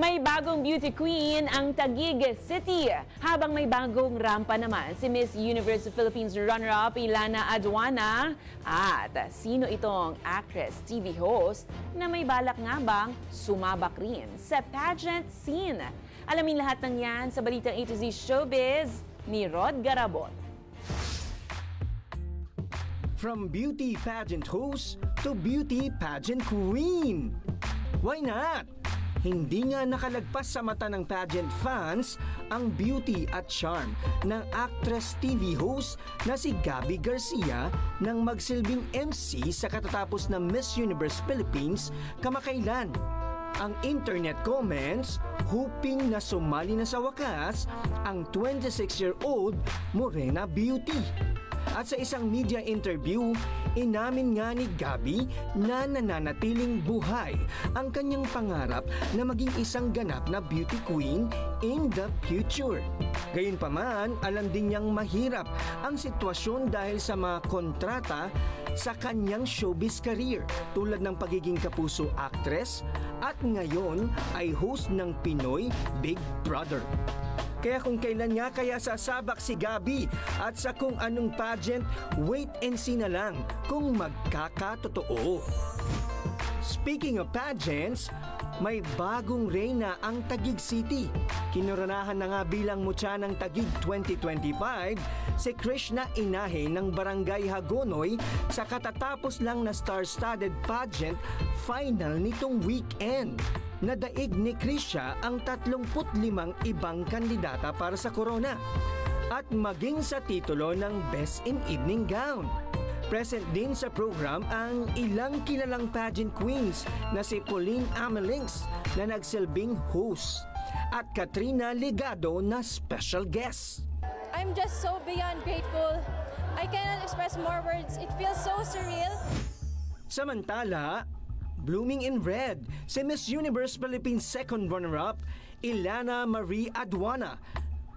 May bagong beauty queen ang Taguig City, habang may bagong rampa naman si Miss Universe Philippines runner-up Ilana Aduana. At sino itong actress, TV host na may balak nga bang sumabak rin sa pageant scene? Alamin lahat ng yan sa Balitang A to Z Showbiz ni Rod Garabon. From beauty pageant host to beauty pageant queen. Why not? Hindi nga nakalagpas sa mata ng pageant fans ang beauty at charm ng actress TV host na si Gabby Garcia nang magsilbing MC sa katatapos ng Miss Universe Philippines kamakailan. Ang internet comments, hoping na sumali na sa wakas ang 26-year-old Morena Beauty. At sa isang media interview, inamin nga ni Gabby na nananatiling buhay ang kanyang pangarap na maging isang ganap na beauty queen in the future. Gayunpaman, alam din niyang mahirap ang sitwasyon dahil sa mga kontrata sa kanyang showbiz career tulad ng pagiging kapuso actress at ngayon ay host ng Pinoy Big Brother. Kaya kung kailan nga kaya sasabak si Gabby at sa kung anong pageant, wait and see na lang kung magkakatotoo. Speaking of pageants, may bagong reyna ang Taguig City. Kinoronahan na nga bilang mutya ng Taguig 2025 si Krishna Inahe ng Barangay Hagonoy sa katatapos lang na star-studded pageant final nitong weekend. Nadaig ni Krisha ang 35 ibang kandidata para sa corona at maging sa titulo ng Best in Evening Gown. Present din sa program ang ilang kilalang pageant queens na si Pauline Amelings na nagsilbing host at Katrina Ligado na special guest. I'm just so beyond grateful. I cannot express more words. It feels so surreal. Samantala, blooming in red, si Miss Universe Philippines second runner-up, Ilana Marie Aduana,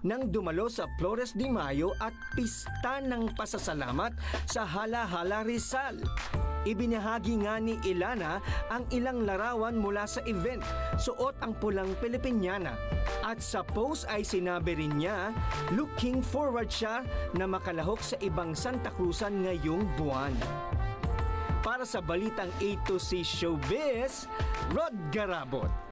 nang dumalo sa Flores de Mayo at pista ng pasasalamat sa Hala-Hala Rizal. Ibinahagi nga ni Ilana ang ilang larawan mula sa event, suot ang pulang Pilipiniana. At sa post ay sinabi rin niya, looking forward siya na makalahok sa ibang Santa Cruzan ngayong buwan. Para sa Balitang A to Z Showbiz, Rod Garabon.